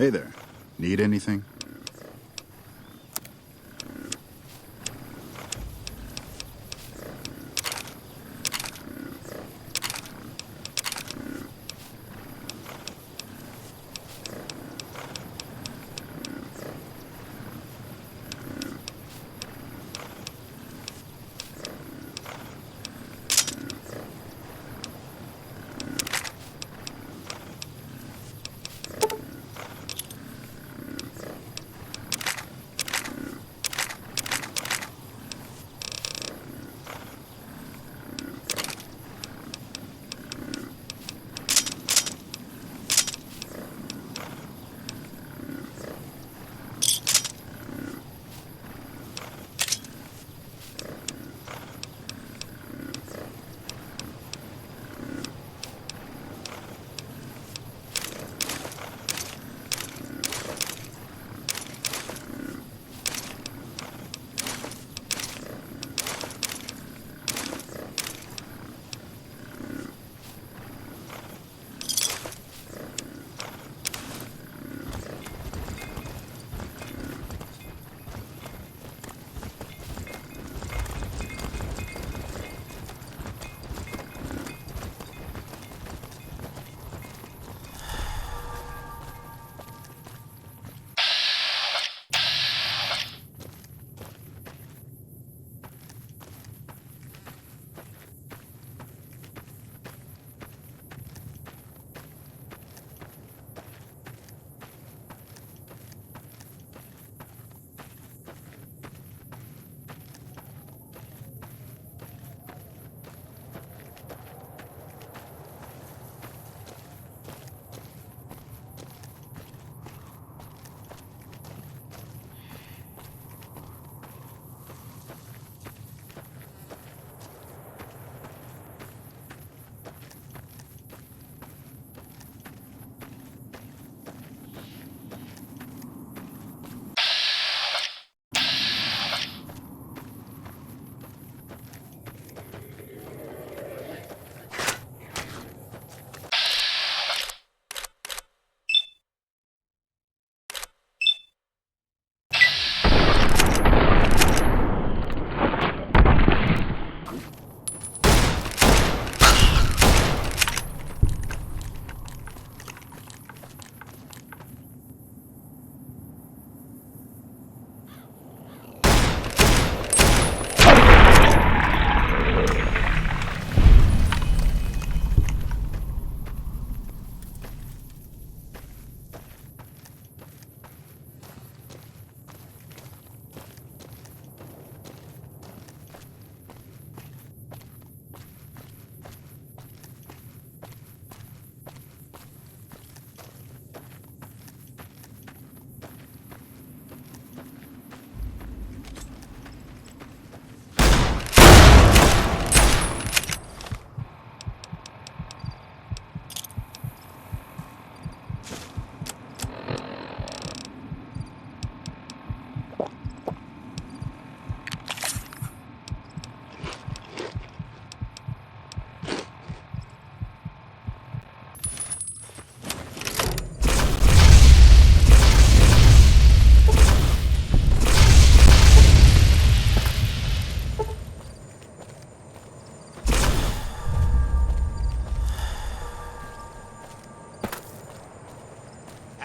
Hey there. Need anything?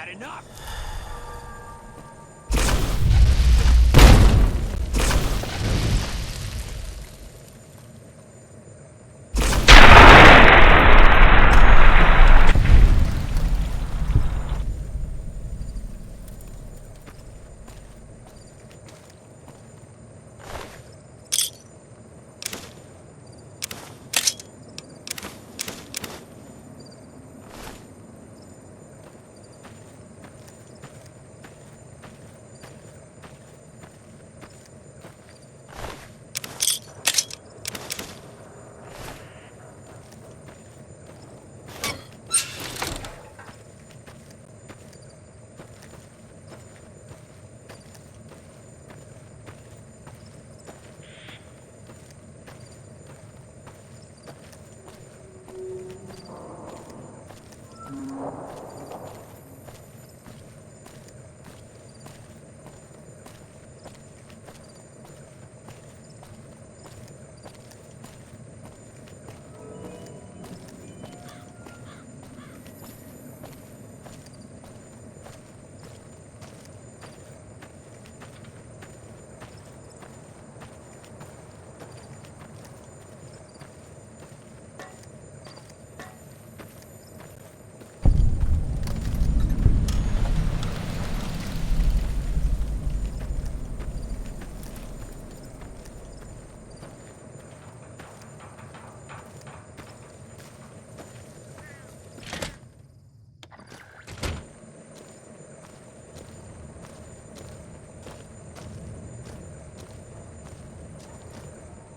Had enough!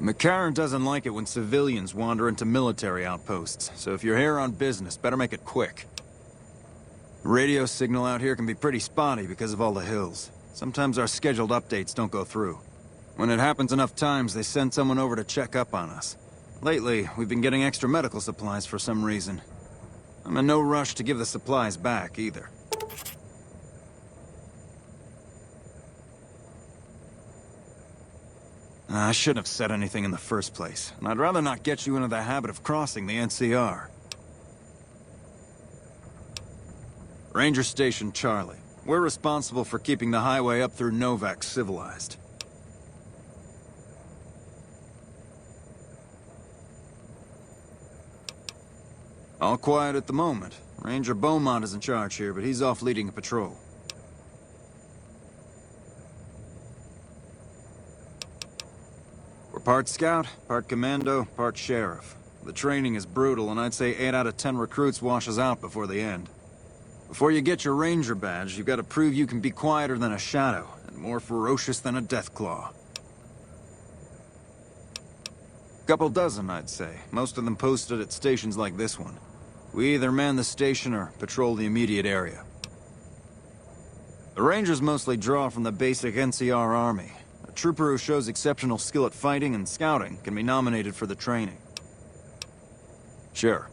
McCarran doesn't like it when civilians wander into military outposts, so if you're here on business, better make it quick. Radio signal out here can be pretty spotty because of all the hills. Sometimes our scheduled updates don't go through. When it happens enough times, they send someone over to check up on us. Lately, we've been getting extra medical supplies for some reason. I'm in no rush to give the supplies back, either. I shouldn't have said anything in the first place, and I'd rather not get you into the habit of crossing the NCR. Ranger Station Charlie. We're responsible for keeping the highway up through Novak civilized. All quiet at the moment. Ranger Beaumont is in charge here, but he's off leading a patrol. We're part scout, part commando, part sheriff. The training is brutal, and I'd say 8 out of 10 recruits washes out before the end. Before you get your ranger badge, you've got to prove you can be quieter than a shadow, and more ferocious than a deathclaw. Couple dozen, I'd say. Most of them posted at stations like this one. We either man the station or patrol the immediate area. The Rangers mostly draw from the basic NCR army. A trooper who shows exceptional skill at fighting and scouting can be nominated for the training. Sure.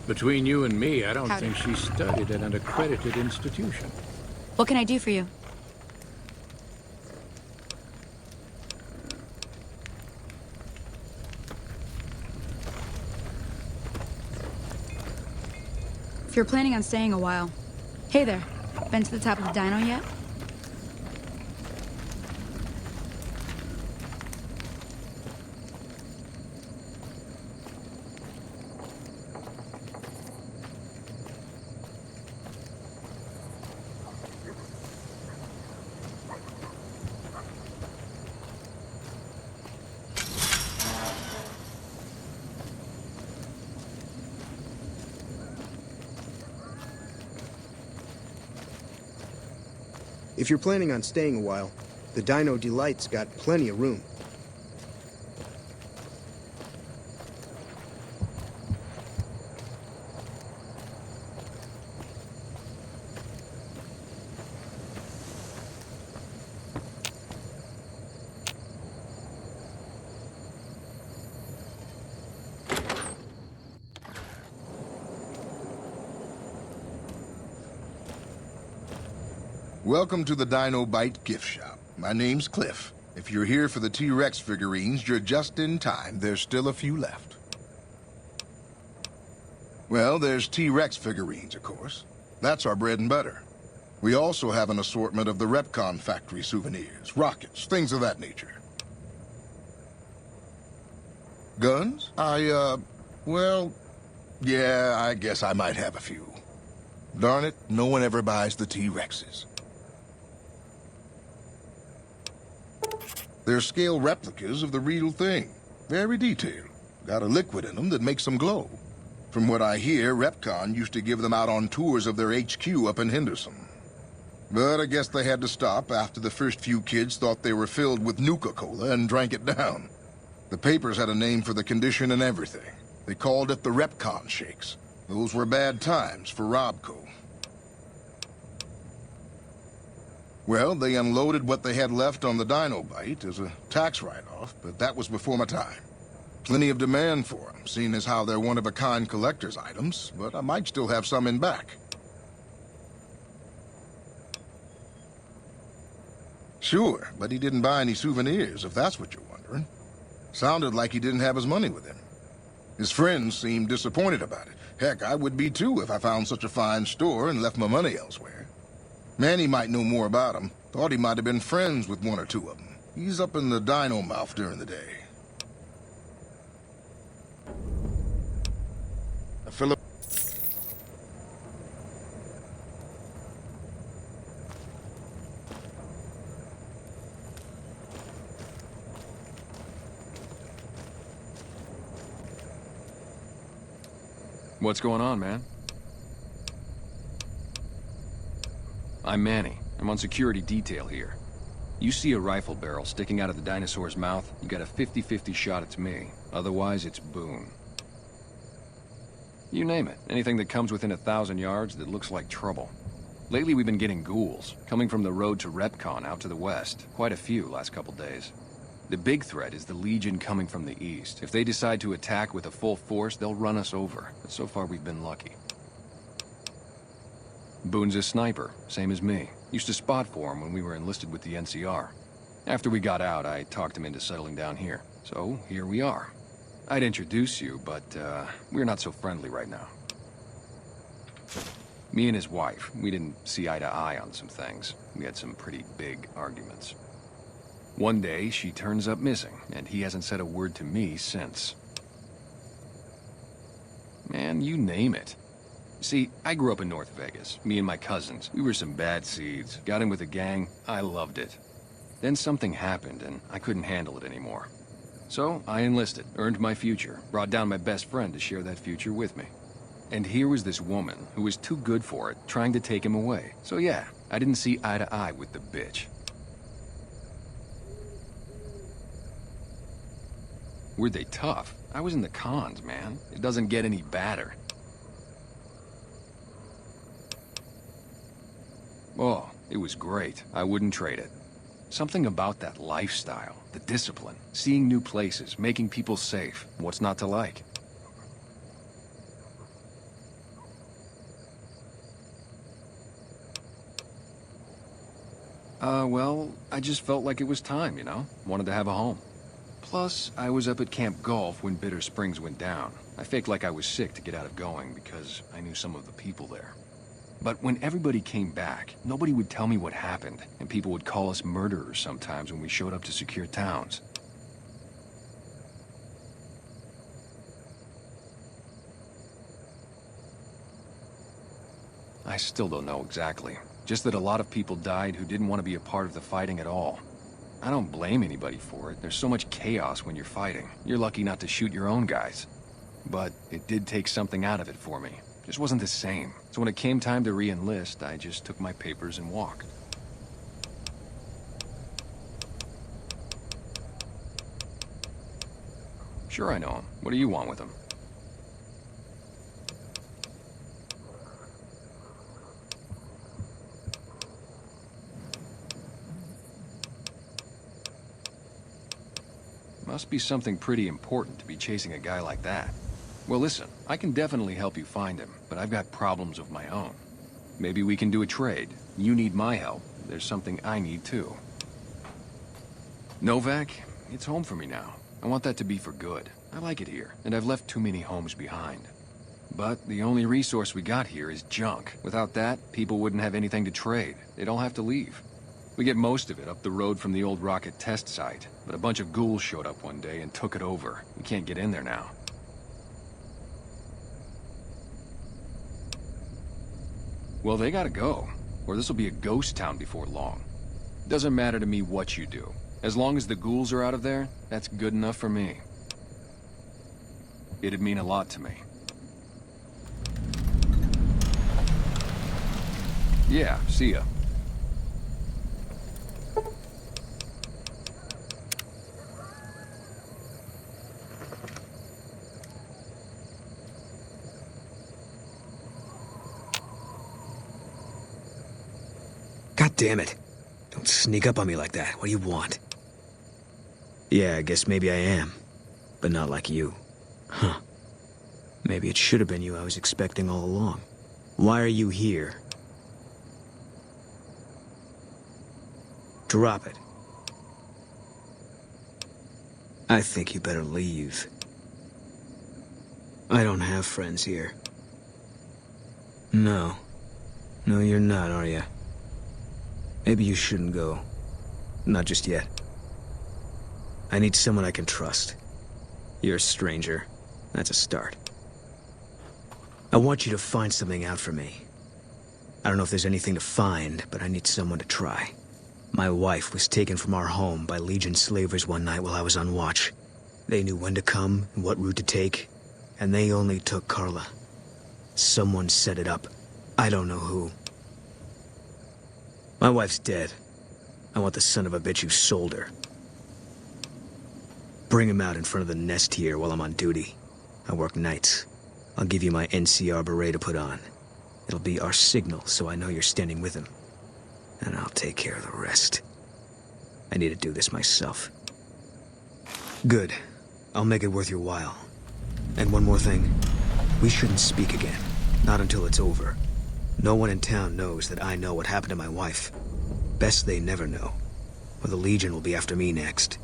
Between you and me, I don't Howdy. think she studied at an accredited institution. What can I do for you? If you're planning on staying a while. Hey there. Been to the top of the dyno yet? If you're planning on staying a while, The Dino Delight's got plenty of room. Welcome to the Dino Bite gift shop. My name's Cliff. If you're here for the T-Rex figurines, you're just in time. There's still a few left. Well, there's T-Rex figurines, of course. That's our bread and butter. We also have an assortment of the Repcon factory souvenirs, rockets, things of that nature. Guns? Well, yeah, I guess I might have a few. Darn it, no one ever buys the T-Rexes. They're scale replicas of the real thing. Very detailed. Got a liquid in them that makes them glow. From what I hear, Repcon used to give them out on tours of their HQ up in Henderson. But I guess they had to stop after the first few kids thought they were filled with Nuka-Cola and drank it down. The papers had a name for the condition and everything. They called it the Repcon Shakes. Those were bad times for Robco. Well, they unloaded what they had left on the Dino Bite as a tax write-off, but that was before my time. Plenty of demand for them, seeing as how they're one-of-a-kind collector's items, but I might still have some in back. Sure, but he didn't buy any souvenirs, if that's what you're wondering. Sounded like he didn't have his money with him. His friends seemed disappointed about it. Heck, I would be too if I found such a fine store and left my money elsewhere. Manny might know more about him. Thought he might have been friends with one or two of them. He's up in the dino mouth during the day. Philip. What's going on, man? I'm Manny. I'm on security detail here. You see a rifle barrel sticking out of the dinosaur's mouth, you got a 50-50 shot it's me. Otherwise, it's Boone. You name it. Anything that comes within 1,000 yards that looks like trouble. Lately, we've been getting ghouls, coming from the road to Repcon out to the west. Quite a few last couple days. The big threat is the Legion coming from the east. If they decide to attack with a full force, they'll run us over. But so far, we've been lucky. Boone's a sniper, same as me. Used to spot for him when we were enlisted with the NCR. After we got out, I talked him into settling down here. So, here we are. I'd introduce you, but, we're not so friendly right now. Me and his wife, we didn't see eye to eye on some things. We had some pretty big arguments. One day, she turns up missing, and he hasn't said a word to me since. Man, you name it. See, I grew up in North Vegas, me and my cousins. We were some bad seeds. Got in with a gang, I loved it. Then something happened, and I couldn't handle it anymore. So, I enlisted, earned my future, brought down my best friend to share that future with me. And here was this woman, who was too good for it, trying to take him away. So yeah, I didn't see eye to eye with the bitch. Were they tough? I was in the cons, man. It doesn't get any badder. Oh, it was great. I wouldn't trade it. Something about that lifestyle, the discipline, seeing new places, making people safe. What's not to like? Well, I just felt like it was time, you know? Wanted to have a home. Plus, I was up at Camp Golf when Bitter Springs went down. I faked like I was sick to get out of going because I knew some of the people there. But when everybody came back, nobody would tell me what happened, and people would call us murderers sometimes when we showed up to secure towns. I still don't know exactly. Just that a lot of people died who didn't want to be a part of the fighting at all. I don't blame anybody for it. There's so much chaos when you're fighting. You're lucky not to shoot your own guys. But it did take something out of it for me. Just wasn't the same. So when it came time to re-enlist, I just took my papers and walked. Sure I know him. What do you want with him? Must be something pretty important to be chasing a guy like that. Well, listen, I can definitely help you find him, but I've got problems of my own. Maybe we can do a trade. You need my help. There's something I need too. Novak, it's home for me now. I want that to be for good. I like it here, and I've left too many homes behind. But the only resource we got here is junk. Without that, people wouldn't have anything to trade. They'd all have to leave. We get most of it up the road from the old rocket test site, but a bunch of ghouls showed up one day and took it over. We can't get in there now. Well, they gotta go, or this'll be a ghost town before long. Doesn't matter to me what you do. As long as the ghouls are out of there, that's good enough for me. It'd mean a lot to me. Yeah, see ya. God damn it. Don't sneak up on me like that. What do you want? Yeah, I guess maybe I am. But not like you. Huh. Maybe it should have been you I was expecting all along. Why are you here? Drop it. I think you better leave. I don't have friends here. No. No, you're not, are you? Maybe you shouldn't go. Not just yet. I need someone I can trust. You're a stranger. That's a start. I want you to find something out for me. I don't know if there's anything to find, but I need someone to try. My wife was taken from our home by Legion slavers one night while I was on watch. They knew when to come and what route to take, and they only took Carla. Someone set it up. I don't know who. My wife's dead. I want the son of a bitch who sold her. Bring him out in front of the nest here while I'm on duty. I work nights. I'll give you my NCR beret to put on. It'll be our signal, so I know you're standing with him. And I'll take care of the rest. I need to do this myself. Good. I'll make it worth your while. And one more thing. We shouldn't speak again. Not until it's over. No one in town knows that I know what happened to my wife. Best they never know, or the Legion will be after me next.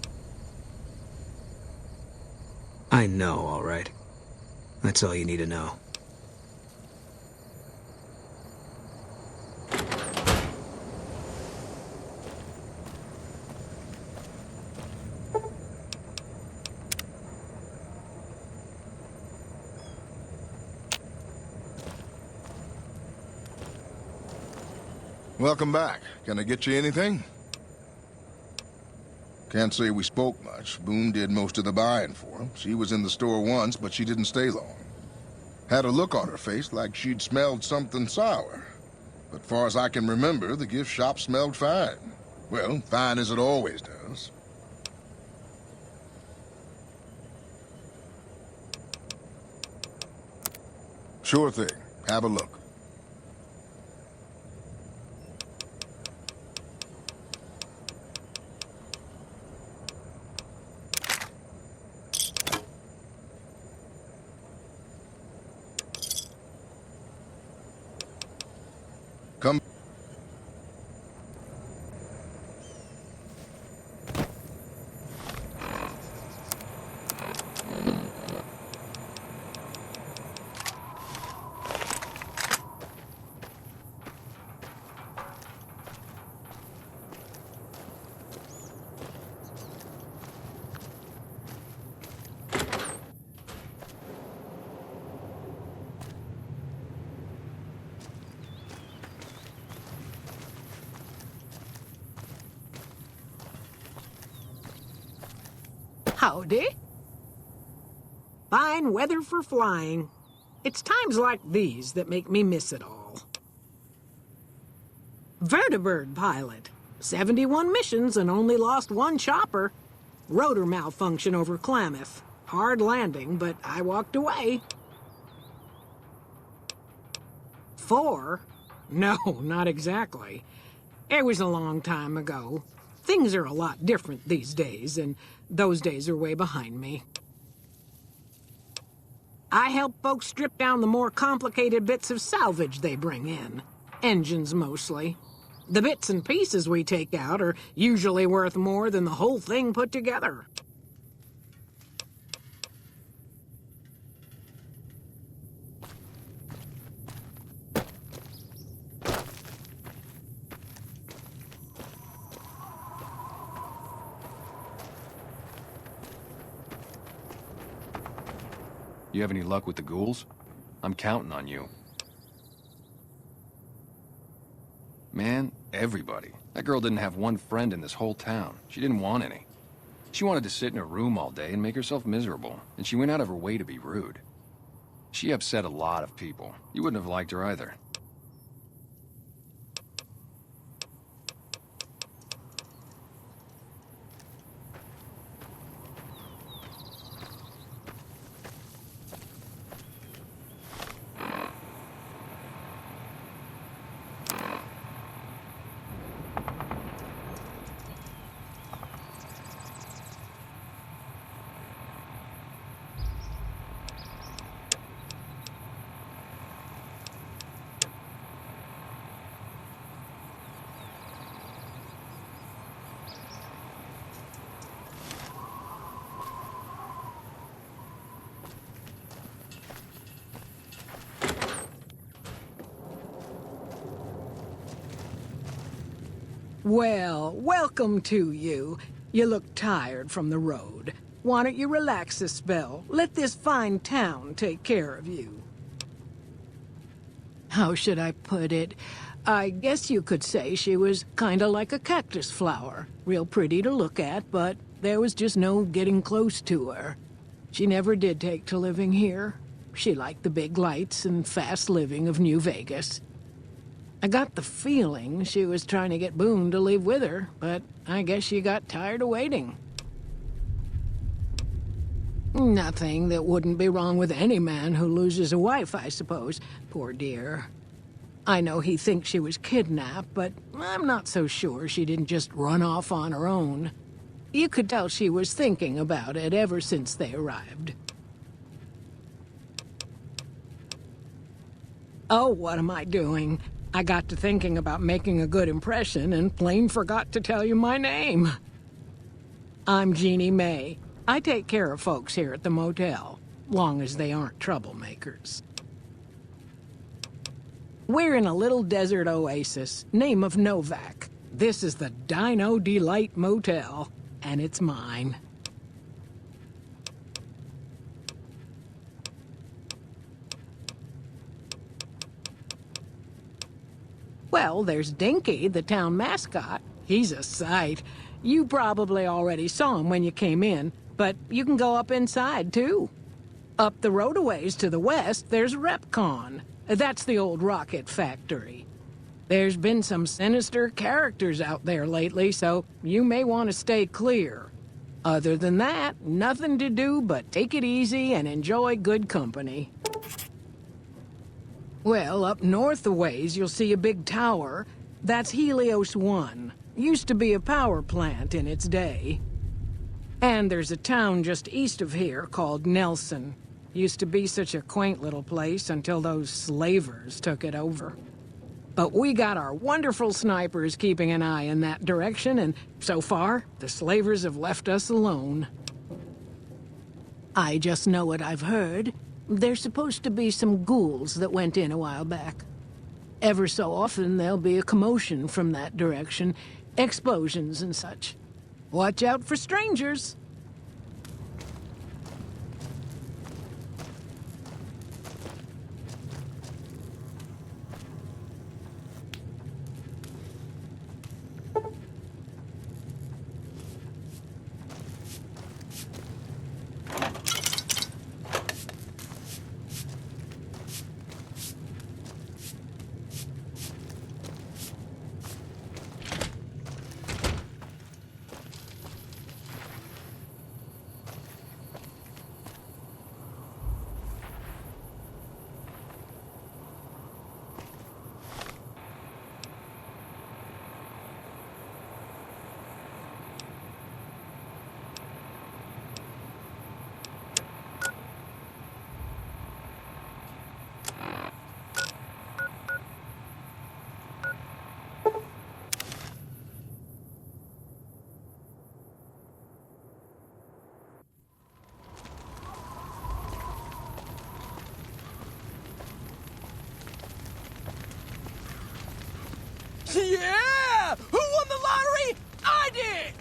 I know, all right. That's all you need to know. Welcome back. Can I get you anything? Can't say we spoke much. Boone did most of the buying for him. She was in the store once, but she didn't stay long. Had a look on her face like she'd smelled something sour. But far as I can remember, the gift shop smelled fine. Well, fine as it always does. Sure thing. Have a look. Come. Howdy. Fine weather for flying. It's times like these that make me miss it all. Vertibird pilot. 71 missions and only lost one chopper. Rotor malfunction over Klamath. Hard landing, but I walked away. 4? No, not exactly. It was a long time ago. Things are a lot different these days, and those days are way behind me. I help folks strip down the more complicated bits of salvage they bring in. Engines, mostly. The bits and pieces we take out are usually worth more than the whole thing put together. You have any luck with the ghouls? I'm counting on you. Man, everybody. That girl didn't have one friend in this whole town. She didn't want any. She wanted to sit in her room all day and make herself miserable, and she went out of her way to be rude. She upset a lot of people. You wouldn't have liked her either. Well, welcome to you. You look tired from the road. Why don't you relax a spell? Let this fine town take care of you. How should I put it? I guess you could say she was kinda like a cactus flower. Real pretty to look at, but there was just no getting close to her. She never did take to living here. She liked the big lights and fast living of New Vegas. I got the feeling she was trying to get Boone to leave with her, but I guess she got tired of waiting. Nothing that wouldn't be wrong with any man who loses a wife, I suppose. Poor dear. I know he thinks she was kidnapped, but I'm not so sure she didn't just run off on her own. You could tell she was thinking about it ever since they arrived. Oh, what am I doing? I got to thinking about making a good impression and plain forgot to tell you my name. I'm Jeannie May. I take care of folks here at the motel, long as they aren't troublemakers. We're in a little desert oasis, name of Novak. This is the Dino Delight Motel, and it's mine. Well, there's Dinky, the town mascot. He's a sight. You probably already saw him when you came in, but you can go up inside, too. Up the road a ways to the west, there's RepCon. That's the old rocket factory. There's been some sinister characters out there lately, so you may want to stay clear. Other than that, nothing to do but take it easy and enjoy good company. Well, up north a ways, you'll see a big tower. That's Helios 1. Used to be a power plant in its day. And there's a town just east of here called Nelson. Used to be such a quaint little place until those slavers took it over. But we got our wonderful snipers keeping an eye in that direction, and so far, the slavers have left us alone. I just know what I've heard. There's supposed to be some ghouls that went in a while back. Ever so often, there'll be a commotion from that direction, explosions and such. Watch out for strangers. Yeah! Who won the lottery? I did!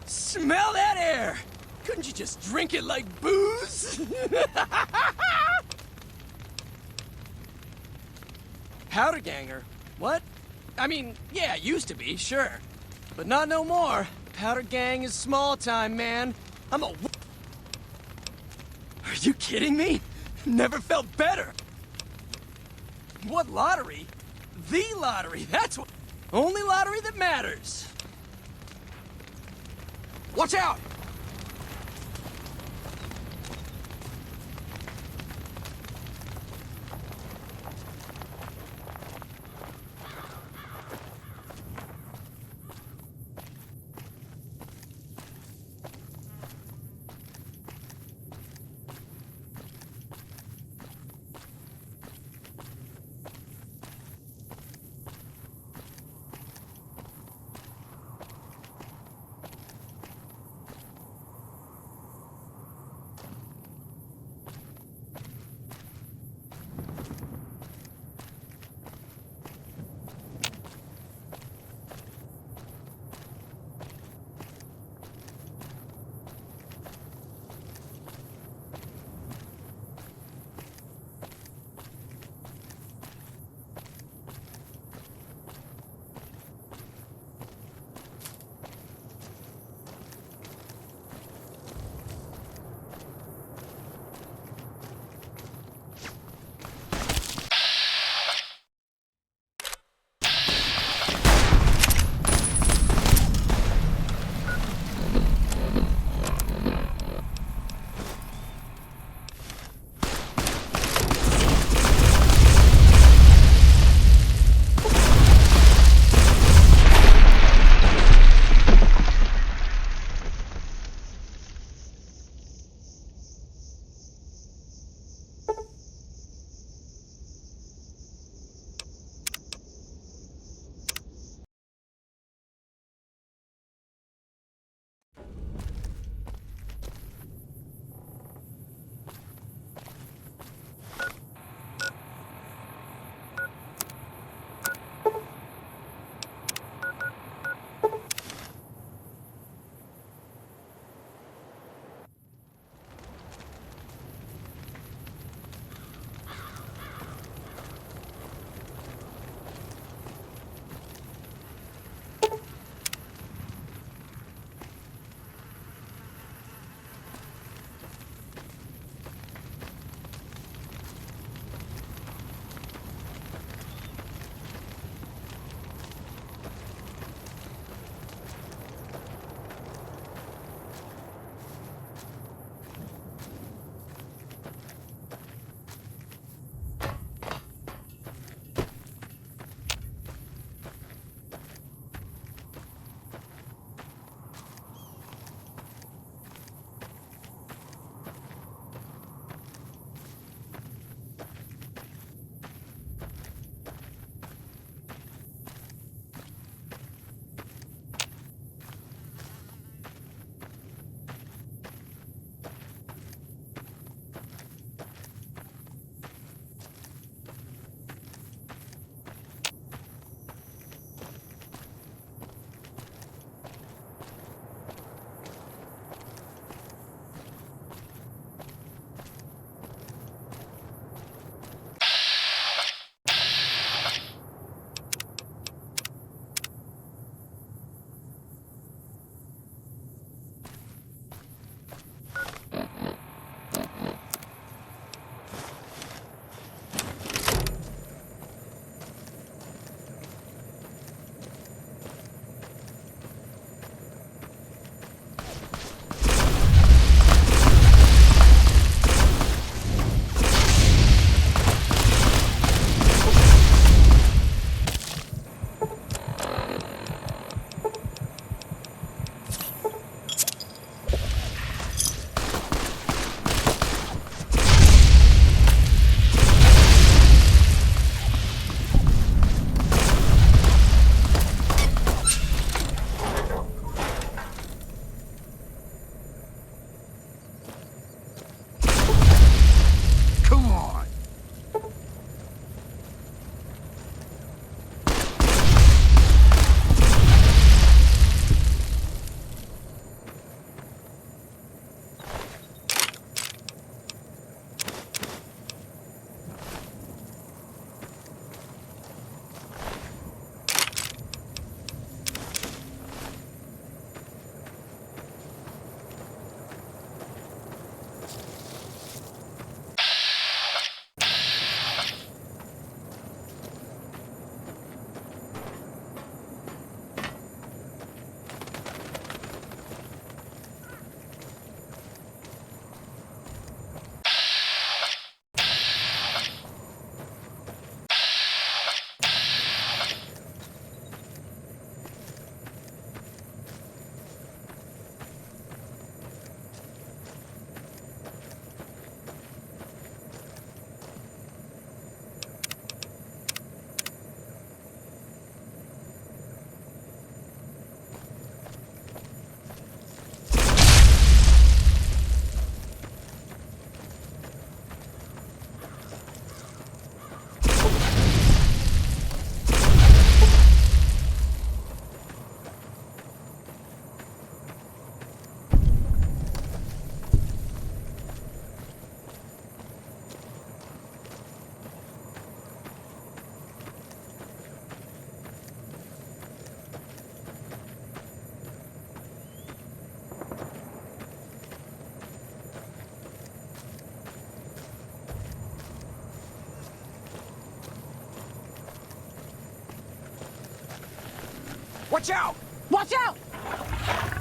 Smell that air! Couldn't you just drink it like booze? Powder ganger? What? I mean, yeah, used to be, sure. But not no more. Powder gang is small time, man. I'm a... Are you kidding me? Never felt better. What lottery? The lottery, that's what... Only lottery that matters. Watch out! Watch out! Watch out!